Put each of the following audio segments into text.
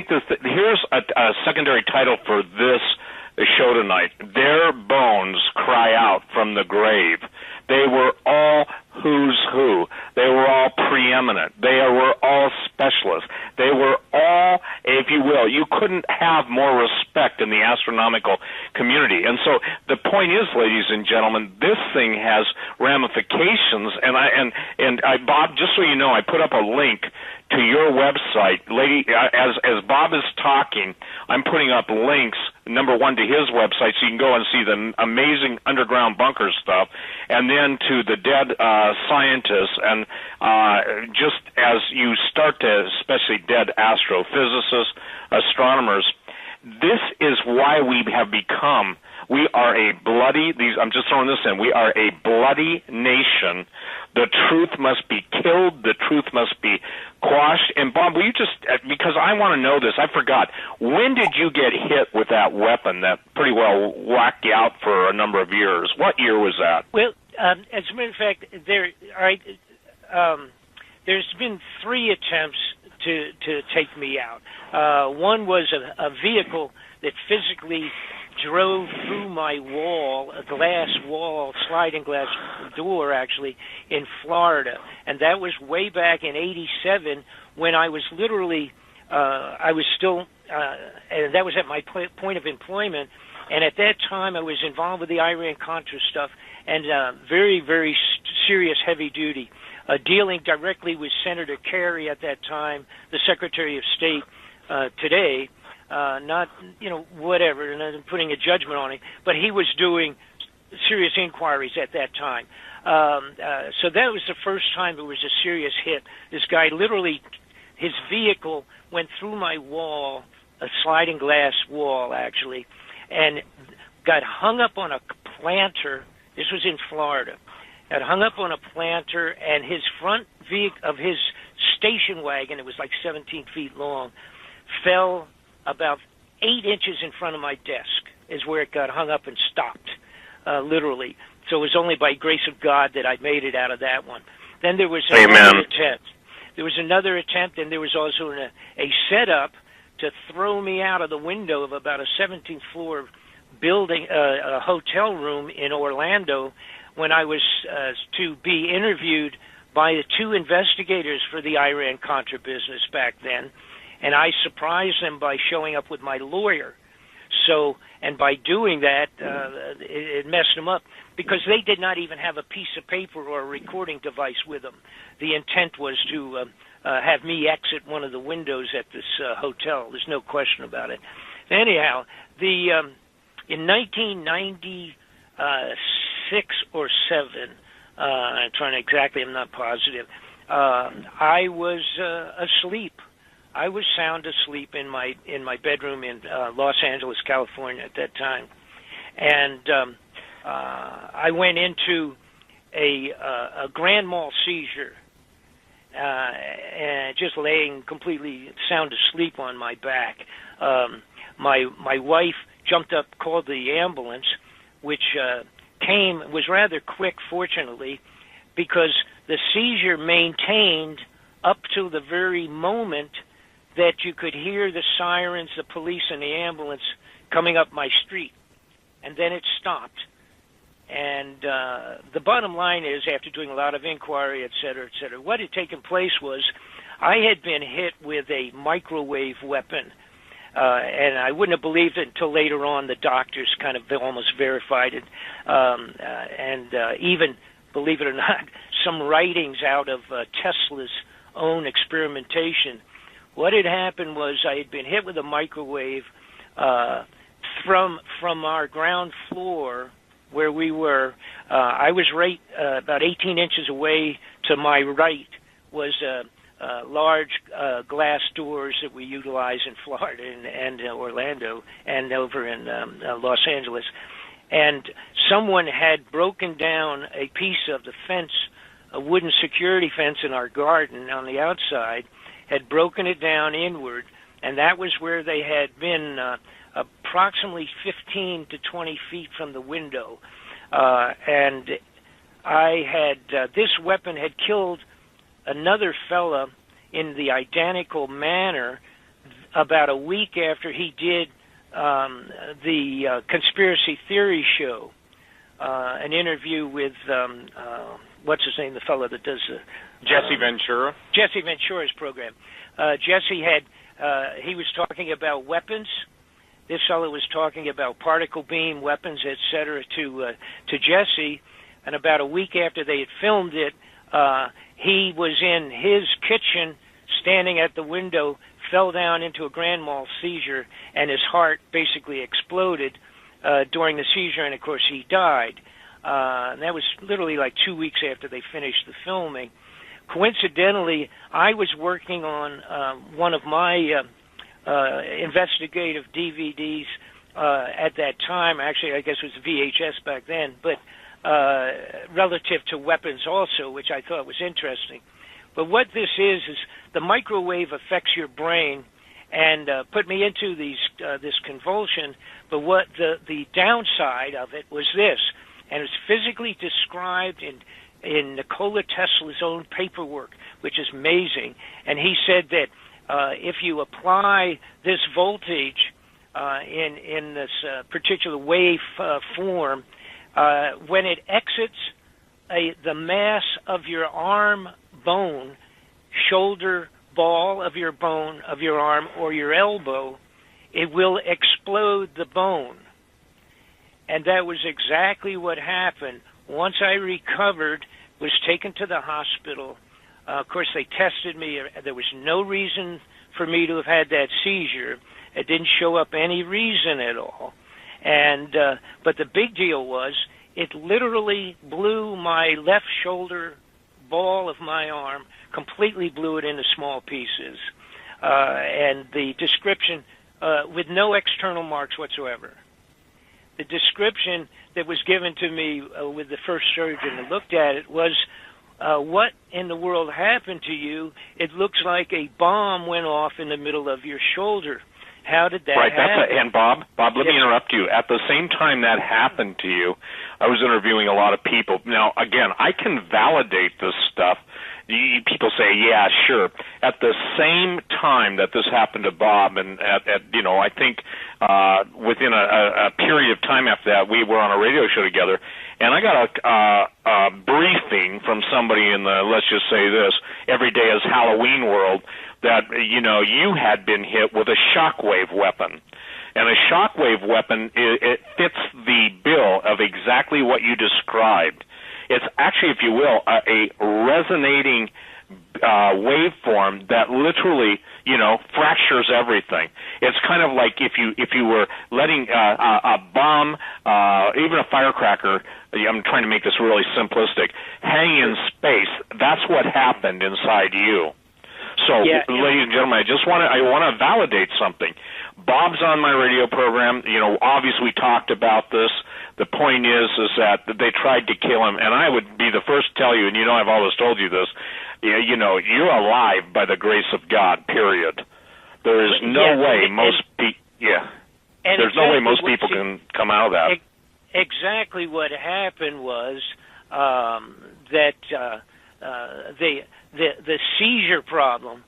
think here's a secondary title for this show tonight. Their bones cry out from the grave. They were all who's who. They were all preeminent. They were all specialists. They were all, if you will, you couldn't have more respect in the astronomical community. And so the point is, ladies and gentlemen, this thing has ramifications. And Bob, just so you know, I put up a link to your website, lady. As Bob is talking, I'm putting up links. Number one, to his website, so you can go and see the amazing underground bunker stuff, and then to the dead scientists, and just as you start to, especially dead astrophysicists, astronomers, this is why we have become, we are a bloody, I'm just throwing this in, we are a bloody nation. The truth must be killed. The truth must be quashed. And, Bob, will you just, because I want to know this, I forgot, when did you get hit with that weapon that pretty well whacked you out for a number of years? What year was that? Well, as a matter of fact, there's been 3 attempts to take me out. One was a vehicle that physically drove through my wall, a glass wall, sliding glass door, actually, in Florida. And that was way back in '87 when I was literally, I was still, and that was at my point of employment. And at that time, I was involved with the Iran-Contra stuff and very, very serious heavy duty, dealing directly with Senator Kerry at that time, the Secretary of State today. Not, whatever, and I'm putting a judgment on him, but he was doing serious inquiries at that time. So that was the first time there was a serious hit. This guy literally, his vehicle went through my wall, a sliding glass wall, actually, and got hung up on a planter. This was in Florida. Got hung up on a planter, and his front of his station wagon, it was like 17 feet long, fell about 8 inches in front of my desk is where it got hung up and stopped, literally. So it was only by grace of God that I made it out of that one. Then there was another attempt. There was another attempt, and there was also a setup to throw me out of the window of about a 17th floor building, a hotel room in Orlando, when I was to be interviewed by the 2 investigators for the Iran-Contra business back then. And I surprised them by showing up with my lawyer. So, and by doing that, it messed them up because they did not even have a piece of paper or a recording device with them. The intent was to have me exit one of the windows at this hotel. There's no question about it. Anyhow, in 1996 or 7, I'm not positive, I was asleep. I was sound asleep in my bedroom in Los Angeles, California at that time, and I went into a grand mal seizure, and just laying completely sound asleep on my back. My wife jumped up, called the ambulance, which was rather quick, fortunately, because the seizure maintained up to the very moment that you could hear the sirens, the police, and the ambulance coming up my street. And then it stopped. And the bottom line is, after doing a lot of inquiry, et cetera, what had taken place was I had been hit with a microwave weapon. And I wouldn't have believed it until later on. The doctors kind of almost verified it. And even, believe it or not, some writings out of Tesla's own experimentation. What had happened was I had been hit with a microwave from our ground floor where we were. I was right about 18 inches away. To my right was large glass doors that we utilize in Florida and Orlando and over in Los Angeles. And someone had broken down a piece of the fence, a wooden security fence in our garden on the outside, had broken it down inward, and that was where they had been approximately 15 to 20 feet from the window. And I had, this weapon had killed another fella in the identical manner about a week after he did the conspiracy theory show, an interview with what's his name, the fellow that does Jesse Ventura. Jesse Ventura's program. Jesse he was talking about weapons. This fellow was talking about particle beam weapons, etc. to Jesse, and about a week after they had filmed it, he was in his kitchen, standing at the window, fell down into a grand mal seizure, and his heart basically exploded during the seizure, and of course he died. And that was literally like 2 weeks after they finished the filming. Coincidentally, I was working on one of my investigative DVDs at that time. Actually, I guess it was VHS back then, but relative to weapons also, which I thought was interesting. But what this is the microwave affects your brain and put me into this convulsion. But what the downside of it was this, and it's physically described in Nikola Tesla's own paperwork, which is amazing. And he said that if you apply this voltage in this particular wave form, when it exits the mass of your arm bone, shoulder ball of your bone of your arm or your elbow, it will explode the bone. And that was exactly what happened. Once I recovered, was taken to the hospital. Of course, they tested me. There was no reason for me to have had that seizure. It didn't show up any reason at all. And but the big deal was it literally blew my left shoulder ball of my arm, completely blew it into small pieces. And the description, with no external marks whatsoever. The description that was given to me with the first surgeon that looked at it was, what in the world happened to you? It looks like a bomb went off in the middle of your shoulder. How did that happen? And Bob, let me interrupt you. At the same time that happened to you, I was interviewing a lot of people. Now, again, I can validate this stuff. People say, yeah, sure. At the same time that this happened to Bob, and I think within a period of time after that, we were on a radio show together, and I got a briefing from somebody in the, let's just say this, every day is Halloween world, that, you had been hit with a shockwave weapon. And a shockwave weapon, it fits the bill of exactly what you described. It's actually, if you will, a resonating waveform that literally, fractures everything. It's kind of like if you were letting a bomb, even a firecracker, I'm trying to make this really simplistic, hang in space. That's what happened inside you. So, ladies and gentlemen, I want to validate something. Bob's on my radio program. Obviously we talked about this. The point is that they tried to kill him, and I would be the first to tell you, and I've always told you this, you're alive by the grace of God, period. There is no way most people can come out of that. Exactly what happened was that the seizure problem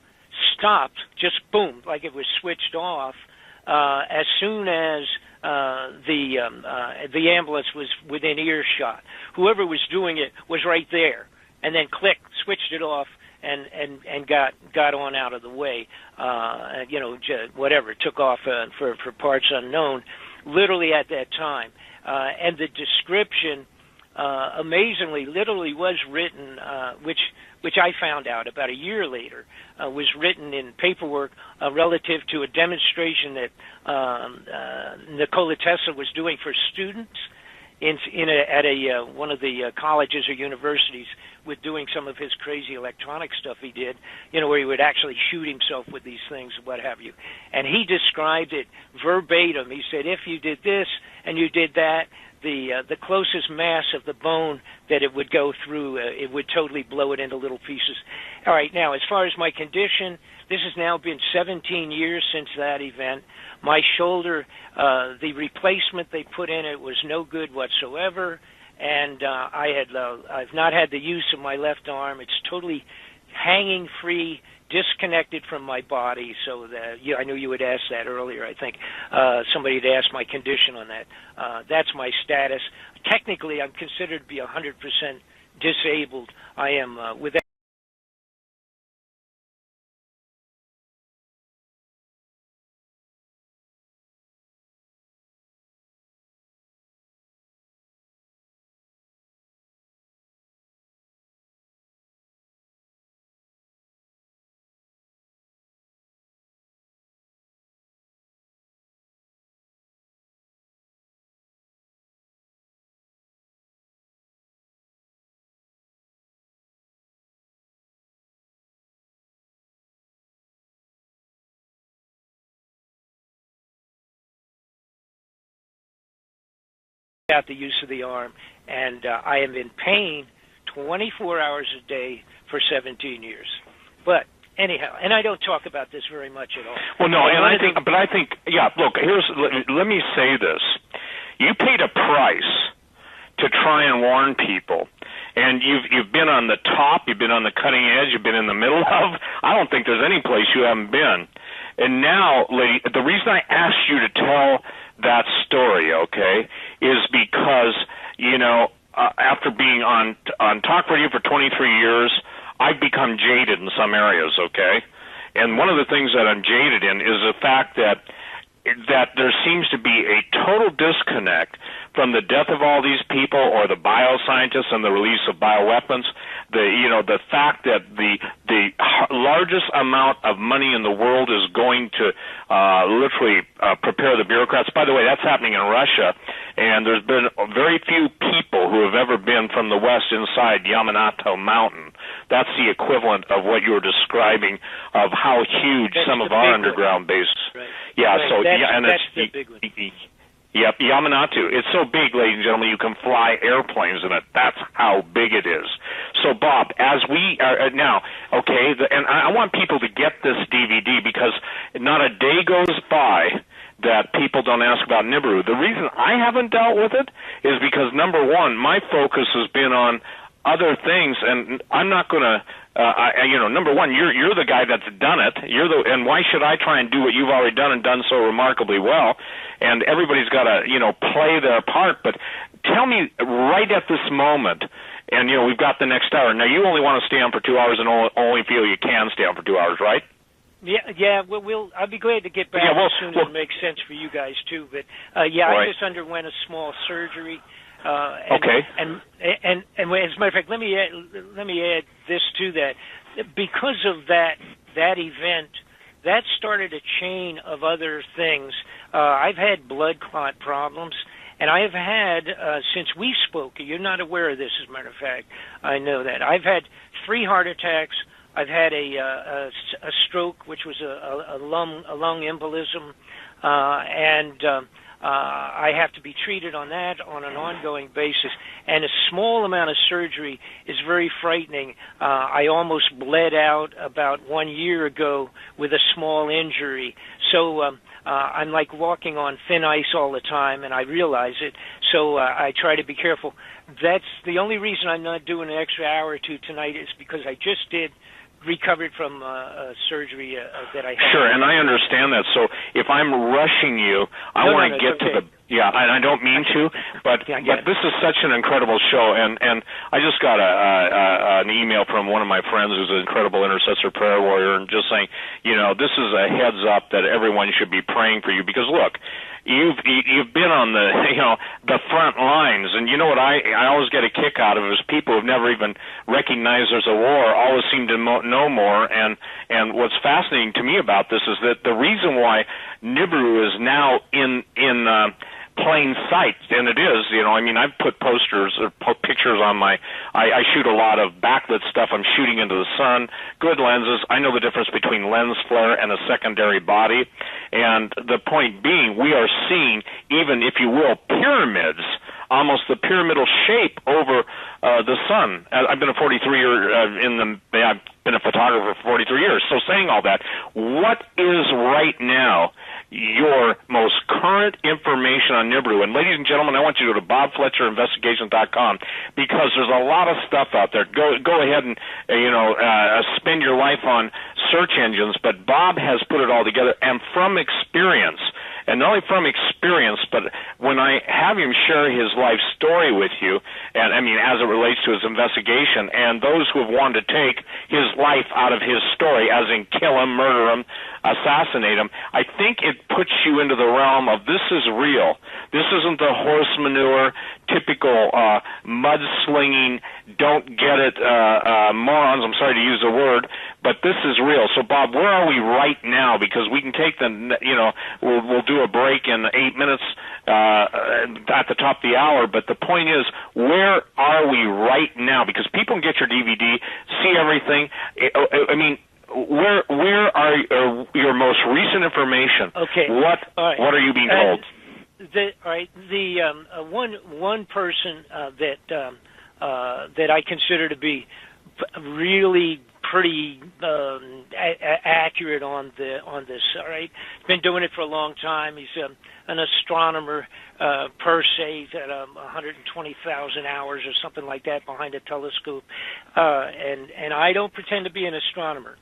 stopped, just boom, like it was switched off, as soon as the ambulance was within earshot. Whoever was doing it was right there, and then click, switched it off, and got on out of the way. Whatever, took off for parts unknown, literally at that time. And the description, amazingly, literally was written, which I found out about a year later, was written in paperwork relative to a demonstration that Nikola Tesla was doing for students at one of the colleges or universities, with doing some of his crazy electronic stuff he did, where he would actually shoot himself with these things and what have you. And he described it verbatim. He said, if you did this and you did that, the closest mass of the bone that it would go through, it would totally blow it into little pieces. All right, now, as far as my condition, this has now been 17 years since that event. My shoulder, the replacement they put in it was no good whatsoever, and I've not had the use of my left arm. It's totally hanging free, disconnected from my body. So that I knew you would ask that earlier. I think somebody had asked my condition on that. That's my status. Technically, I'm considered to be 100% disabled. I am without the use of the arm, and I am in pain 24 hours a day for 17 years. But anyhow, and I don't talk about this very much at all. Well, no, and I think, yeah. Look, let me say this: you paid a price to try and warn people, and you've been on the top, you've been on the cutting edge, you've been in the middle of. I don't think there's any place you haven't been. And now, lady, the reason I asked you to tell that story, okay, is because, after being on talk radio for 23 years, I've become jaded in some areas, okay? And one of the things that I'm jaded in is the fact that there seems to be a total disconnect from the death of all these people, or the bioscientists and the release of bioweapons. The fact that the largest amount of money in the world is going to literally prepare the bureaucrats. By the way, that's happening in Russia, and there's been very few people who have ever been from the West inside Yamato Mountain. That's the equivalent of what you were describing of how huge some of our underground bases. Right. Yeah, right. so that's the big one. Yep, Yamanato. It's so big, ladies and gentlemen, you can fly airplanes in it. That's how big it is. So, Bob, as we are now, okay, and I want people to get this DVD, because not a day goes by that people don't ask about Nibiru. The reason I haven't dealt with it is because, number one, my focus has been on other things, and I'm not going to, number one, you're the guy that's done it. And why should I try and do what you've already done and done so remarkably well? And everybody's got to, play their part. But tell me right at this moment, and we've got the next hour. Now, you only want to stay on for 2 hours, and only feel you can stay on for 2 hours, right? Yeah. Well, I'll be glad to get back as soon as it makes sense for you guys too. But I just underwent a small surgery. Okay. And as a matter of fact, let me add this to that. Because of that event, that started a chain of other things. I've had blood clot problems, and I have had since we spoke. You're not aware of this, as a matter of fact. I know that I've had 3 heart attacks. I've had a stroke, which was a lung embolism, and I have to be treated on that on an ongoing basis. And a small amount of surgery is very frightening. I almost bled out about 1 year ago with a small injury. So I'm like walking on thin ice all the time, and I realize it. So I try to be careful. That's the only reason I'm not doing an extra hour or two tonight, is because I just recovered from surgery that I had. Sure, and I understand that. So if I'm rushing you, I want to get to the... Yeah, and I don't mean to, but this is such an incredible show, and I just got an email from one of my friends who's an incredible intercessor prayer warrior, and just saying, this is a heads up that everyone should be praying for you, because look, you've been on the front lines, and you know what I always get a kick out of is people who've never even recognized there's a war always seem to know more, and what's fascinating to me about this is that the reason why Nibiru is now in plain sight, and it is, I've put posters or pictures on I shoot a lot of backlit stuff. I'm shooting into the sun, good lenses. I know the difference between lens flare and a secondary body, and the point being, we are seeing, even, if you will, pyramids, almost the pyramidal shape over the sun. I've been a 43-year I've been a photographer for 43 years. So saying all that, what is right now your most current information on Nibiru. And ladies and gentlemen, I want you to go to BobFletcherInvestigations.com because there's a lot of stuff out there. Go ahead and spend your life on search engines, but Bob has put it all together, and from experience. And not only from experience, but when I have him share his life story with you, and I mean as it relates to his investigation, and those who have wanted to take his life out of his story, as in kill him, murder him, assassinate him, I think it puts you into the realm of this is real. This isn't the horse manure, typical mudslinging, don't get it morons, I'm sorry to use the word, but this is real. So, Bob, where are we right now? Because we can take we'll do a break in 8 minutes at the top of the hour, but the point is, where are we right now? Because people can get your DVD, see everything. I mean, where are your most recent information? Okay. What are you being told? One person that I consider to be really pretty accurate on this. All right, he's been doing it for a long time. He's an astronomer per se. He's at 120,000 hours or something like that behind a telescope. And I don't pretend to be an astronomer.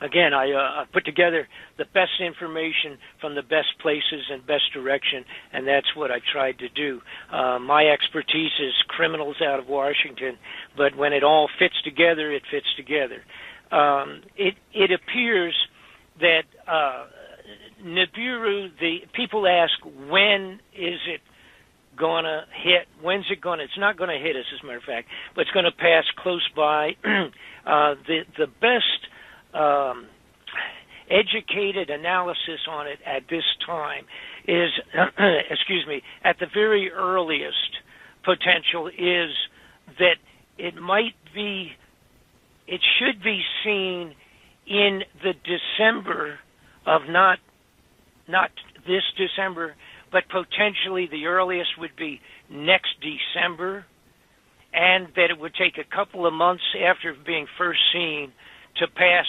Again, I put together the best information from the best places and best direction, and that's what I tried to do. My expertise is criminals out of Washington, but when it all fits together, it fits together. It appears that Nibiru, the people ask, when is it going to hit? When's it going to? It's not going to hit us, as a matter of fact, but it's going to pass close by. The best educated analysis on it at this time is, at the very earliest potential is that it should be seen in the December of not this December, but potentially the earliest would be next December, and that it would take a couple of months after being first seen to pass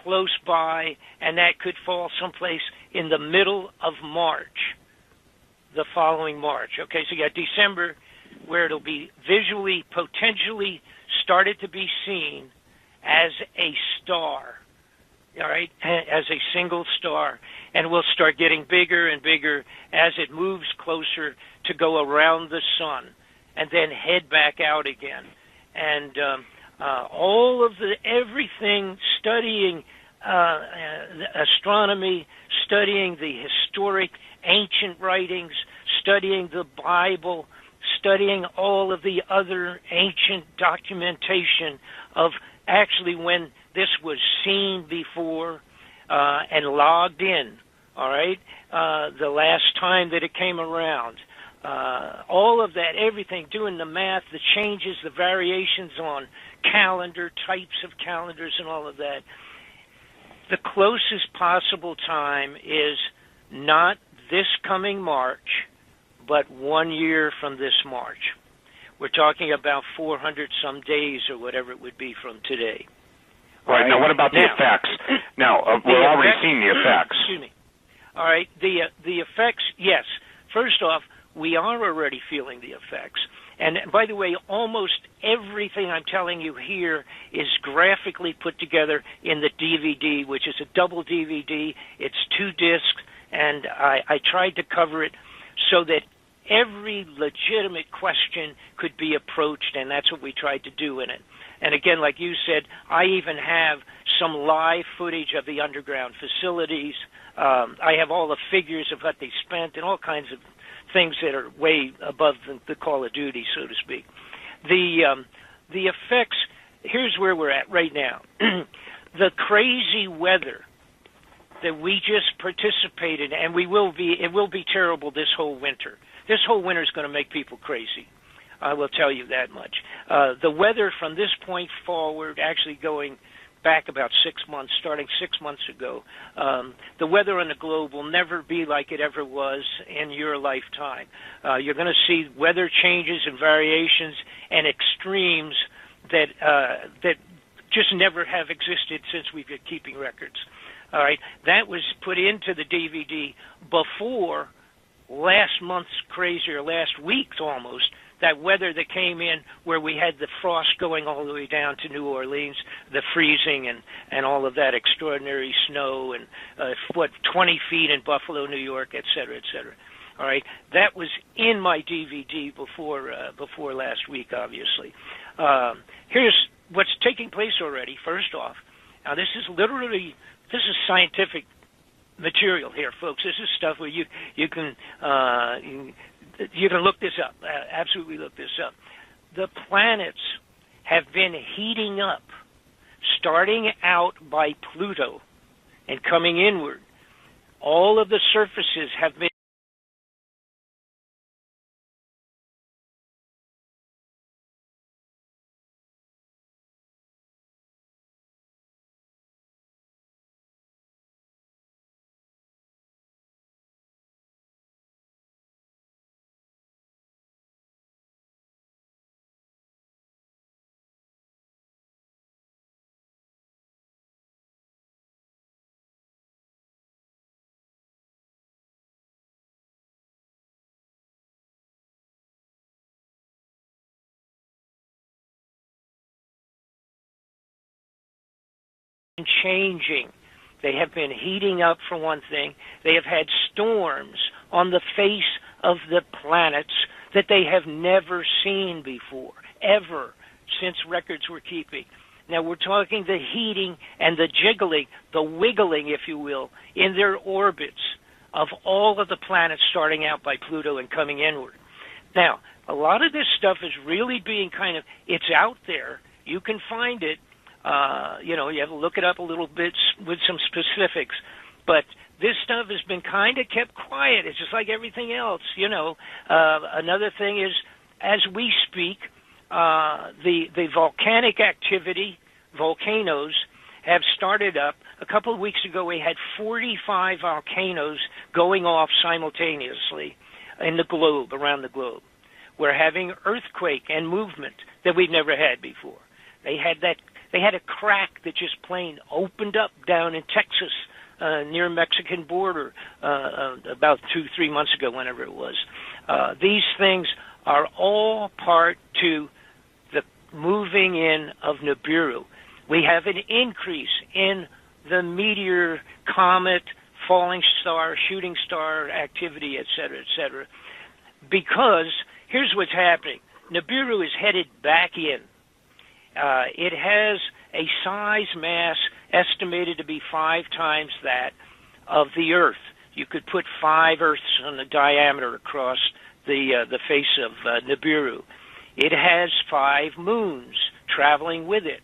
close by, and that could fall someplace in the middle of March, the following March. Okay, so you got December, where it'll be visually, potentially started to be seen as a star, all right, as a single star, and will start getting bigger and bigger as it moves closer to go around the sun and then head back out again. And all of everything, studying astronomy, studying the historic ancient writings, studying the Bible, studying all of the other ancient documentation of actually when this was seen before and logged in, all right, the last time that it came around. All of that, everything, doing the math, the changes, the variations on calendar, types of calendars and all of that. The closest possible time is not this coming March, but 1 year from this March. We're talking about 400-some days or whatever it would be from today. Right. Now, what about the effects? Now, we're already seeing the effects. Excuse me. All right. The effects, yes. First off, we are already feeling the effects. And by the way, almost everything I'm telling you here is graphically put together in the DVD, which is a double DVD. It's 2 discs, and I tried to cover it so that every legitimate question could be approached, and that's what we tried to do in it. And again, like you said, I even have some live footage of the underground facilities. I have all the figures of what they spent and all kinds of things that are way above the Call of Duty, so to speak. The effects, here's where we're at right now. The crazy weather that we just participated in, and it will be terrible this whole winter. This whole winter is going to make people crazy. I will tell you that much. The weather from this point forward, actually going back about 6 months, starting 6 months ago, the weather on the globe will never be like it ever was in your lifetime. You're going to see weather changes and variations and extremes that just never have existed since we've been keeping records. All right, that was put into the DVD before last month's crazy, or last week's almost, that weather that came in where we had the frost going all the way down to New Orleans, the freezing and all of that extraordinary snow, and 20 feet in Buffalo, New York, et cetera, et cetera. All right, that was in my DVD before last week, obviously. Here's what's taking place already. First off, now this is scientific material here, folks. This is stuff where you can look this up. Absolutely look this up. The planets have been heating up, starting out by Pluto and coming inward. All of the surfaces have been changing. They have been heating up, for one thing. They have had storms on the face of the planets that they have never seen before, ever, since records were keeping. Now, we're talking the heating and the jiggling, the wiggling, if you will, in their orbits of all of the planets starting out by Pluto and coming inward. Now, a lot of this stuff is really being it's out there. You can find it. You have to look it up a little bit with some specifics, but this stuff has been kind of kept quiet. It's just like everything else, Another thing is, as we speak, the volcanic activity, volcanoes, have started up. A couple of weeks ago, we had 45 volcanoes going off simultaneously in the globe, around the globe. We're having earthquake and movement that we've never had before. They had a crack that just plain opened up down in Texas, near Mexican border, about 2-3 months ago, whenever it was. These things are all part to the moving in of Nibiru. We have an increase in the meteor, comet, falling star, shooting star activity, et cetera, because here's what's happening. Nibiru is headed back in. It has a size mass estimated to be 5 times that of the Earth. You could put 5 Earths on the diameter across the face of Nibiru. It has 5 moons traveling with it.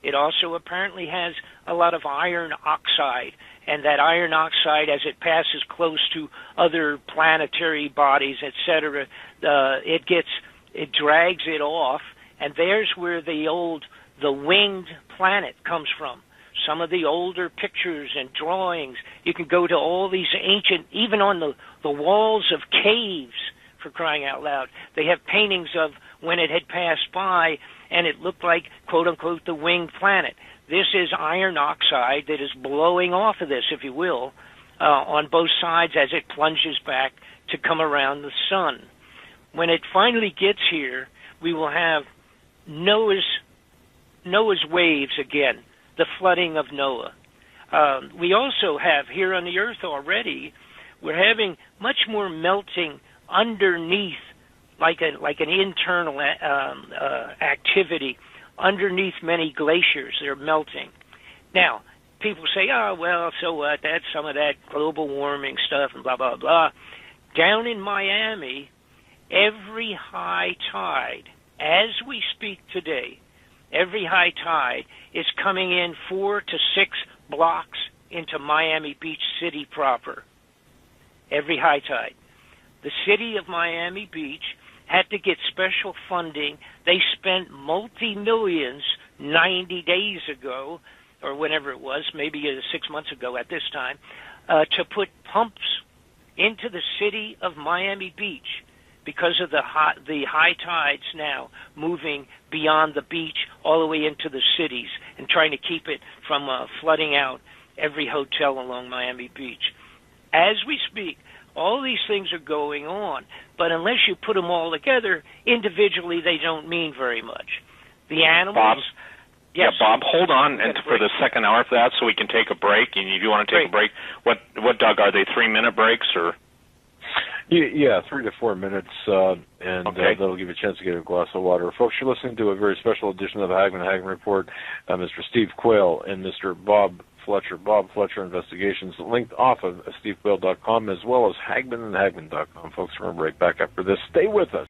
It also apparently has a lot of iron oxide, and that iron oxide, as it passes close to other planetary bodies, etc., it drags it off, and there's where the winged planet comes from. Some of the older pictures and drawings, you can go to all these ancient, even on the walls of caves, for crying out loud, they have paintings of when it had passed by, and it looked like, quote-unquote, the winged planet. This is iron oxide that is blowing off of this, if you will, on both sides as it plunges back to come around the sun. When it finally gets here, we will have Noah's waves again, the flooding of Noah. We also have here on the Earth already, we're having much more melting underneath, like an internal activity underneath many glaciers. They're melting. Now, people say, oh, well, so what? That's some of that global warming stuff and blah, blah, blah. Down in Miami, every high tide, as we speak today, every high tide is coming in 4 to 6 blocks into Miami Beach City proper. Every high tide. The city of Miami Beach had to get special funding. They spent multi-millions 90 days ago, or whenever it was, maybe 6 months ago at this time, to put pumps into the city of Miami Beach because of the high tides now moving beyond the beach all the way into the cities and trying to keep it from flooding out every hotel along Miami Beach. As we speak, all these things are going on, but unless you put them all together, individually they don't mean very much. The animals... Bob? Yes. Yeah, Bob, hold on and for the second hour for that so we can take a break. And if you want to take a break, what, Doug, are they 3-minute breaks or... Yeah, 3 to 4 minutes, and that'll give you a chance to get a glass of water. Folks, you're listening to a very special edition of the Hagman Report. Mr. Steve Quayle and Mr. Bob Fletcher, Bob Fletcher Investigations, linked off of stevequayle.com as well as Hagman and Hagman.com. Folks, we're going to break back after this. Stay with us.